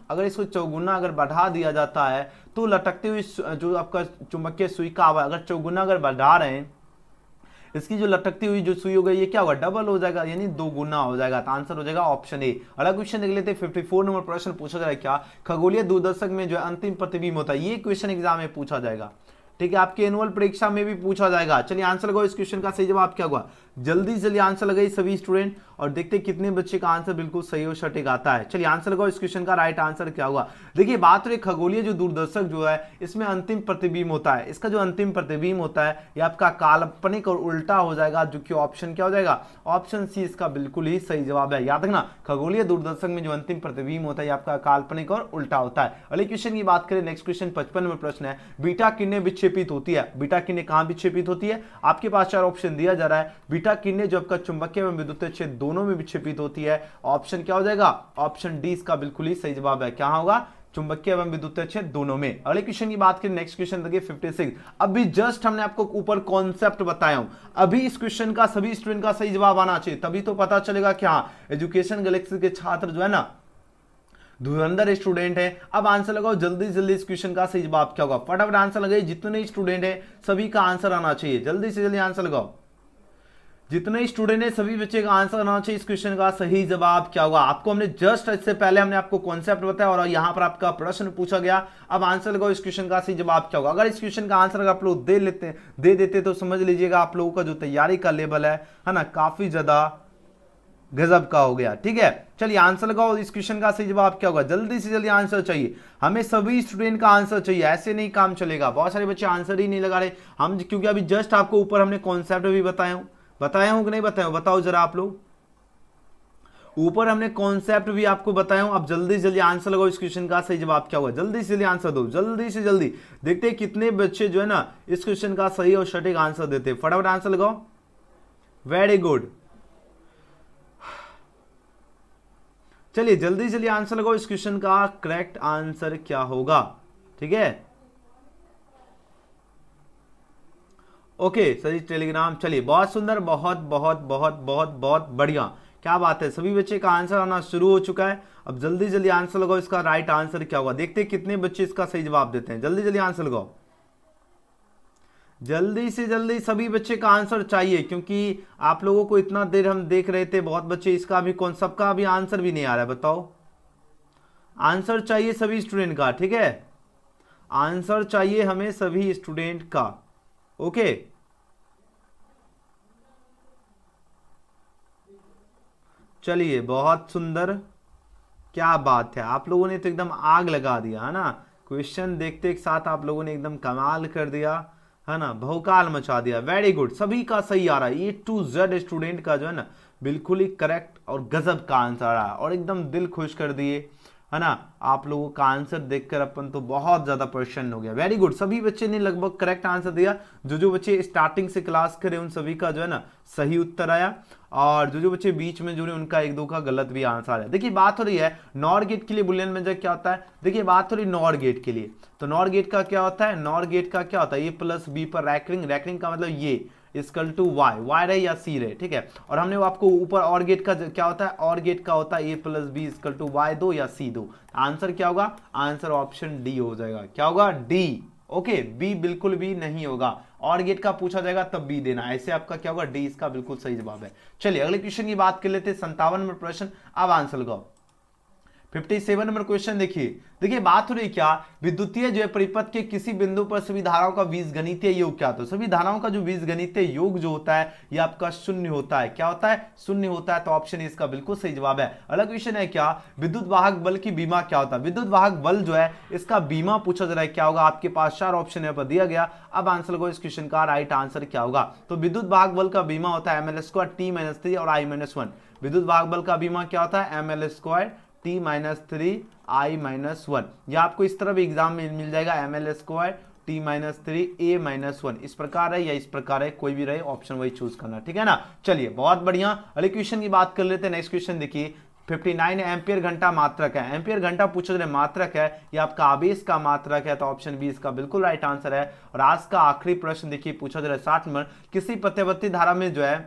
अगर इसको चौगुना अगर बढ़ा दिया जाता है तो लटकती हुई जो आपका चुंबकीय सुई का अगर चौगुना अगर बढ़ा रहे हैं, इसकी जो लटकती हुई जो सुई हो गई ये क्या होगा, डबल हो जाएगा, यानी 2 गुना हो जाएगा। तो आंसर हो जाएगा ऑप्शन ए। अगला क्वेश्चन देख लेते हैं 54 नंबर प्रश्न पूछा जा रहा है क्या, खगोलीय दूरदर्शक में जो है अंतिम प्रतिबिंब होता है, ये क्वेश्चन एग्जाम में पूछा जाएगा, ठीक है, आपके एनुअल परीक्षा में भी पूछा जाएगा। चलिए आंसर लगाओ, इस क्वेश्चन का सही जवाब क्या होगा, जल्दी से जल्दी आंसर लगाइए सभी स्टूडेंट और देखते हैं कितने बच्चे का आंसर बिल्कुल सही और सटीक आता है। चलिए आंसर लगाओ, इस क्वेश्चन का राइट आंसर क्या होगा। देखिए बात रही खगोलीय जो दूरदर्शक जो है इसमें अंतिम प्रतिबिंब होता है, इसका जो अंतिम प्रतिबिंब होता है ये आपका काल्पनिक और उल्टा हो जाएगा, जो कि ऑप्शन क्या हो जाएगा, ऑप्शन सी इसका बिल्कुल ही सही जवाब है। याद रखना, खगोलीय दूरदर्शक में जो अंतिम प्रतिबिंब होता है आपका काल्पनिक और उल्टा होता है। अगले क्वेश्चन की बात करें, नेक्स्ट क्वेश्चन 55 नंबर प्रश्न है, बीटा किरणें विक्षेपित होती है, बीटा किरणें कहां विक्षेपित होती है, आपके पास 4 ऑप्शन दिया जा रहा है। बीटा किरणें जो आपका चुंबकीय एवं विद्युतीय क्षेत्र दोनों में विक्षेपित होती है, ऑप्शन क्या हो जाएगा, ऑप्शन डी इसका बिल्कुल ही सही जवाब है। क्या होगा, चुंबकीय एवं विद्युतीय क्षेत्र दोनों में। अगले क्वेश्चन की बात करें, नेक्स्ट क्वेश्चन देखिए 56, अभी जस्ट हमने आपको ऊपर कॉन्सेप्ट बताया हूं, अभी इस क्वेश्चन का सभी स्टूडेंट का सही जवाब आना चाहिए, तभी तो पता चलेगा कि हाँ एजुकेशन गैलेक्सी के छात्र जो है ना धुरंधर स्टूडेंट है। अब आंसर लगाओ जल्दी जल्दी, इस क्वेश्चन का सही जवाब क्या होगा, फटाफट आंसर लगाइए, जितने स्टूडेंट है सभी का आंसर आना चाहिए, जल्दी से जल्दी आंसर लगाओ, जितने स्टूडेंट है सभी बच्चे का आंसर आना चाहिए। इस क्वेश्चन का सही जवाब क्या होगा, आपको हमने जस्ट इससे पहले हमने आपको कॉन्सेप्ट बताया और यहाँ पर आपका प्रश्न पूछा गया। अब आंसर लगाओ, इस क्वेश्चन का सही जवाब क्या होगा। अगर इस क्वेश्चन का आंसर अगर आप लोग दे देते तो समझ लीजिएगा आप लोगों का जो तैयारी का लेवल है ना, काफी ज्यादा गजब का हो गया। ठीक है, चलिए आंसर लगाओ, इस क्वेश्चन का सही जवाब क्या होगा, जल्दी से जल्दी आंसर चाहिए, हमें सभी स्टूडेंट का आंसर चाहिए, ऐसे नहीं काम चलेगा। बहुत सारे बच्चे आंसर ही नहीं लगा रहे, हम क्योंकि अभी जस्ट आपको ऊपर हमने कॉन्सेप्ट भी बताया हूं कि नहीं बताया हूं, बताओ जरा आप लोग, ऊपर हमने कॉन्सेप्ट भी आपको बताया हूं। अब जल्दी से जल्दी आंसर लगाओ, इस क्वेश्चन का सही जवाब क्या होगा, जल्दी से जल्दी आंसर दो, जल्दी से जल्दी, देखते हैं कितने बच्चे जो है ना इस क्वेश्चन का सही और सटीक आंसर देते हैं। फटाफट आंसर लगाओ, वेरी गुड। चलिए जल्दी जल्दी आंसर लगाओ, इस क्वेश्चन का करेक्ट आंसर क्या होगा। ठीक है, ओके सही टेलीग्राम, चलिए बहुत सुंदर, बहुत बहुत बहुत बहुत बहुत बढ़िया, क्या बात है, सभी बच्चे का आंसर आना शुरू हो चुका है। अब जल्दी जल्दी आंसर लगाओ, इसका राइट आंसर क्या होगा, देखते हैं कितने बच्चे इसका सही जवाब देते हैं। जल्दी जल्दी आंसर लगाओ, जल्दी से जल्दी, सभी बच्चे का आंसर चाहिए, क्योंकि आप लोगों को इतना देर हम देख रहे थे, बहुत बच्चे इसका भी कौन सबका भी आंसर भी नहीं आ रहा है। बताओ, आंसर चाहिए सभी स्टूडेंट का, ठीक है, आंसर चाहिए हमें सभी स्टूडेंट का। ओके, चलिए बहुत सुंदर, क्या बात है, आप लोगों ने तो एकदम आग लगा दिया है ना, क्वेश्चन देखते एक साथ आप लोगों ने एकदम कमाल कर दिया है ना, भौकाल मचा दिया। वेरी गुड, सभी का सही आ रहा है, ए टू जेड स्टूडेंट का जो है ना बिल्कुल ही करेक्ट और गजब का आंसर आ रहा है, और एकदम दिल खुश कर दिए है ना। आप लोगों का आंसर देखकर अपन तो बहुत ज्यादा प्रसन्न हो गया। वेरी गुड, सभी बच्चे ने लगभग करेक्ट आंसर दिया, जो बच्चे स्टार्टिंग से क्लास करे उन सभी का जो है ना सही उत्तर आया, और जो बच्चे बीच में जुड़े उनका एक दो का गलत भी आंसर आया। देखिए बात हो रही है नॉर गेट के लिए बुलियन मेजर क्या होता है, देखिए बात हो रही है नॉर गेट के लिए, तो नॉर गेट का क्या होता है, नॉर गेट का क्या होता है, ए प्लस बी पर रैंकिंग, रैंकिंग का मतलब ये इक्वल टू वाई, वाई रहे या सी रहे, ठीक है। और हमने आपको ऊपर और गेट का क्या होता है, और गेट का होता है A plus B equal to Y दो या सी दो। आंसर क्या होगा, आंसर ऑप्शन डी हो जाएगा, क्या होगा, डी। ओके, बी बिल्कुल भी नहीं होगा, और गेट का पूछा जाएगा तब बी देना, ऐसे आपका क्या होगा, डी इसका बिल्कुल सही जवाब है। चलिए अगले क्वेश्चन की बात कर लेते हैं, 57 नंबर प्रश्न। अब आंसर लगाओ, 57 नंबर क्वेश्चन देखिए बात हो रही क्या, विद्युतीय जो है परिपथ के किसी बिंदु पर सभी धाराओं का बीजगणितीय योग क्या होता है। सभी धाराओं का जो बीजगणितीय योग जो होता है ये आपका शून्य होता है। क्या होता है? शून्य होता है। तो ऑप्शन इसका बिल्कुल सही जवाब है। अगला क्वेश्चन है क्या, विद्युत वाहक बल की बीमा क्या होता है। विद्युत वाहक बल जो है इसका बीमा पूछा जा रहा है, क्या होगा। आपके पास 4 ऑप्शन यहाँ पर दिया गया। अब आंसर को इस क्वेश्चन का राइट आंसर क्या होगा। तो विद्युत वाहक बल का बीमा होता है ml² t-3 और i-1। विद्युत वाहक बल का बीमा क्या होता है, ml² t-3 i-1। यह आपको इस तरह भी एग्जाम में मिल जाएगा, ml² t-3 a-1। इस प्रकार है या इस प्रकार है, कोई भी रहे ऑप्शन वही चूज करना, ठीक है ना। चलिए बहुत बढ़िया। अगले क्वेश्चन की बात कर लेते हैं। नेक्स्ट क्वेश्चन देखिए 59 एम्पियर घंटा मात्रक है। एम्पियर घंटा पूछा जा रहा है, मात्रक है, ये आपका आवेश का मात्रक है। तो ऑप्शन बी इसका बिल्कुल राइट आंसर है। और आज का आखिरी प्रश्न देखिए पूछा जा रहा है 60 नंबर, किसी प्रत्यवर्ती धारा में जो है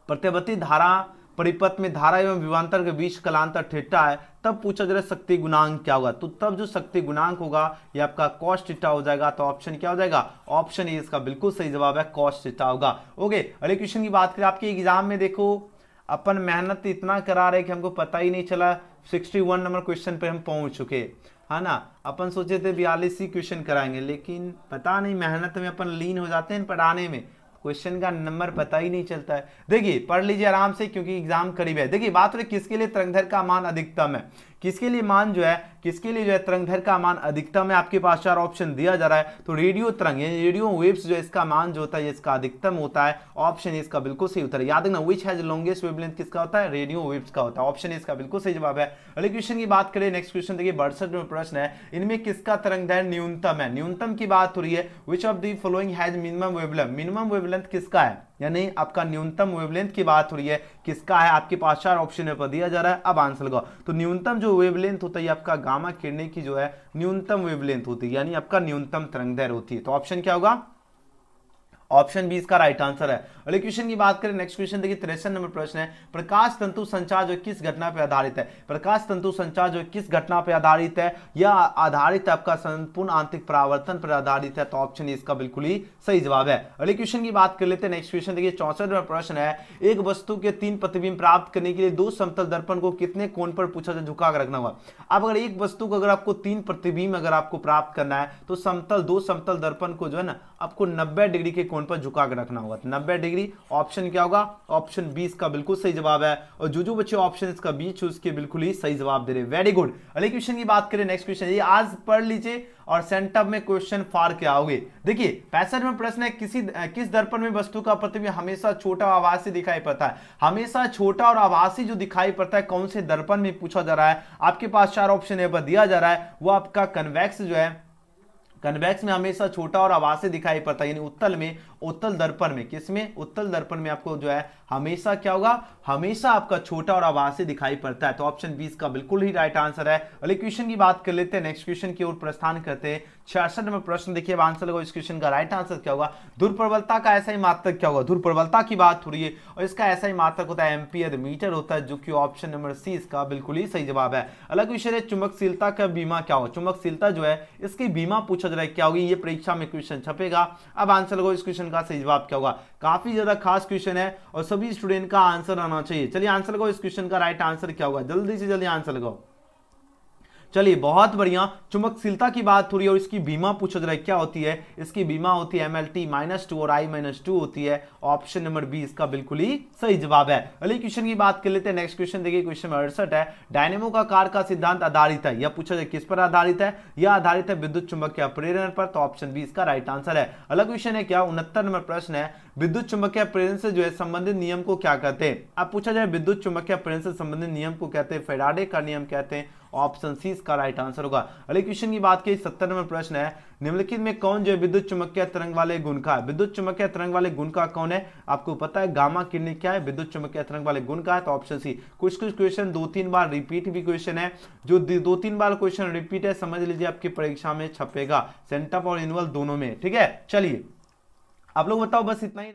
प्रत्यवर्ती धारा परिपथ में धारा एवं विभवांतर के बीच कलांतर थीटा है, तब पूछा जा रहा है शक्ति गुणांक क्या होगा। तो तब जो शक्ति गुणांक होगा ये आपका cos थीटा हो जाएगा। तो ऑप्शन क्या हो जाएगा, ऑप्शन ए इसका बिल्कुल सही जवाब है, cos थीटा होगा। ओके, अगले क्वेश्चन की बात करें। आपके एग्जाम में देखो अपन मेहनत इतना करा रहे कि हमको पता ही नहीं चला 61 नंबर क्वेश्चन पे हम पहुंच चुके, है ना। अपन सोचे थे 42 ही क्वेश्चन कराएंगे, लेकिन पता नहीं मेहनत में अपन लीन हो जाते हैं पढ़ाने में, क्वेश्चन का नंबर पता ही नहीं चलता है। देखिए पढ़ लीजिए आराम से क्योंकि एग्जाम करीब है। देखिए बात रही किसके लिए तरंगदैर्घ्य का मान अधिकतम है, किसके लिए मान जो है तरंगदैर्घ्य का मान अधिकतम है। आपके पास 4 ऑप्शन दिया जा रहा है। तो रेडियो तरंग रेडियो वेव्स जो है इसका मान जो होता है इसका अधिकतम होता है। ऑप्शन इसका बिल्कुल सही उत्तर है। याद रखना व्हिच हैज लॉन्गेस्ट वेवलेंथ किसका होता है, रेडियो वेव्स का होता है। ऑप्शन इसका बिल्कुल सही जवाब है। अगले क्वेश्चन की बात करें। नेक्स्ट क्वेश्चन देखिए 62 में प्रश्न है, इनमें किसका तरंगदैर्घ्य न्यूनतम है। न्यूनतम की बात हो रही है, which of the following has minimum wavelength. Minimum wavelength किसका है, यानी आपका न्यूनतम वेवलेंथ की बात हो रही है, किसका है। आपके पास 4 ऑप्शन पर दिया जा रहा है। अब आंसर लगाओ। तो न्यूनतम जो वेवलेंथ होता है आपका गामा किरणें की जो है न्यूनतम वेवलेंथ होती है, यानी आपका न्यूनतम तरंगदैर्घ्य होती है। तो ऑप्शन क्या होगा, ऑप्शन बी इसका राइट आंसर है। अगले क्वेश्चन की बात करें। नेक्स्ट क्वेश्चन देखिए 63 नंबर प्रश्न है, प्रकाश तंतु संचार जो किस घटना पर आधारित है। प्रकाश तंतु संचार जो किस घटना पर आधारित है, यह आधारित है आपका संपूर्ण आंतरिक परावर्तन पर आधारित है। तो ऑप्शन इसका बिल्कुल ही सही जवाब है। अगले क्वेश्चन की बात कर लेते हैं। नेक्स्ट क्वेश्चन देखिए 64 नंबर प्रश्न है, एक वस्तु के 3 प्रतिबिंब प्राप्त करने के लिए 2 समतल दर्पण को कितने कोण पर पूछा जाए झुका कर रखना होगा। अब अगर एक वस्तु को अगर आपको 3 प्रतिबिंब अगर आपको प्राप्त करना है तो दो समतल दर्पण को जो है ना आपको 90 डिग्री के कोण पर झुका कर रखना होगा। 90 डिग्री ऑप्शन क्या होगा, ऑप्शन बी इसका बिल्कुल सही जवाब है। और जो बच्चे ऑप्शन इसका बी चूज के बिल्कुल ही सही जवाब दे रहे, वेरी गुड। अगले क्वेश्चन की बात करें। नेक्स्ट क्वेश्चन ये आज पढ़ लीजिए और सेंटअप में क्वेश्चन फार के आओगे। देखिए 65 में प्रश्न है, किस दर्पण में वस्तु का प्रतिबिंब हमेशा छोटा और आभासी दिखाई पड़ता है। हमेशा छोटा और आभासी जो दिखाई पड़ता है कौन से दर्पण में पूछा जा रहा है। आपके पास 4 ऑप्शन यहाँ पर दिया जा रहा है, वो आपका कन्वेक्स जो है, कन्वेक्स में हमेशा छोटा और आभासी दिखाई पड़ता है, यानी उत्तल में, उत्तल दर्पण में, किसमें, उत्तल दर्पण में आपको जो है हमेशा क्या होगा, हमेशा आपका छोटा और आभासी दिखाई पड़ता है। तो ऑप्शन 20 का बिल्कुल ही राइट आंसर है। अगले क्वेश्चन की बात कर लेते हैं। नेक्स्ट क्वेश्चन की ओर प्रस्थान करते हैं। 66 नंबर प्रश्न देखिए, आंसर लगाओ। इस क्वेश्चन का राइट आंसर क्या होगा, ध्रुव का ऐसा ही मात्रक क्या होगा। ध्रुव प्रबलता की बात हो रही है और इसका ऐसा ही मात्रक होता है एम्पियर मीटर होता है, जो कि ऑप्शन नंबर सी इसका बिल्कुल ही सही जवाब है। अलग विषय है चुंबकशीलता का बीमा क्या होगा। चुंबकशीलता जो है इसकी बीमा पूछा जा रहा है, क्या होगी, ये परीक्षा में क्वेश्चन छपेगा। अब आंसर लगाओ। इस क्वेश्चन का सही जवाब क्या होगा। काफी ज्यादा खास क्वेश्चन है और सभी स्टूडेंट का आंसर आना चाहिए। चलिए आंसर लगाओ। इस क्वेश्चन का राइट आंसर क्या होगा, जल्दी से जल्दी आंसर लगाओ। चलिए बहुत बढ़िया। चुंबकशीलता की बात हो रही है और इसकी बीमा पूछा जा रहा है, क्या होती है, इसकी बीमा होती है MLT-2 और I-2 होती है। ऑप्शन नंबर बी इसका बिल्कुल ही सही जवाब है। अगले क्वेश्चन की बात कर लेते हैं। नेक्स्ट क्वेश्चन देखिए, क्वेश्चन 68 है, डायनेमो का कार्य का सिद्धांत आधारित है, यह पूछा जाए किस पर आधारित है, यह आधारित है विद्युत चुंबकीय प्रेरण पर। तो ऑप्शन बी इसका राइट आंसर है। अलग क्वेश्चन है क्या, 69 नंबर प्रश्न है, विद्युत चुंबकीय प्रेरण से जो है संबंधित नियम को क्या कहते हैं। अब पूछा जाए विद्युत चुंबकीय प्रेरण से संबंधित नियम को कहते हैं फैराडे का नियम कहते हैं। ऑप्शन सी इसका राइट आंसर होगा। अगले क्वेश्चन की बात की 70 नंबर प्रश्न है, निम्नलिखित में कौन जो है विद्युत चुंबकीय तरंग वाले गुण का है। विद्युत चुंबकीय तरंग वाले गुण का कौन है, आपको पता है गामा किरणें क्या है, विद्युत चुंबकीय तरंग वाले गुण का है। तो ऑप्शन सी। कुछ क्वेश्चन 2-3 बार रिपीट भी क्वेश्चन है, जो 2-3 बार क्वेश्चन रिपीट है समझ लीजिए आपकी परीक्षा में छपेगा, सेंटअप और एनुअल दोनों में, ठीक है। चलिए आप लोग बताओ, बस इतना ही।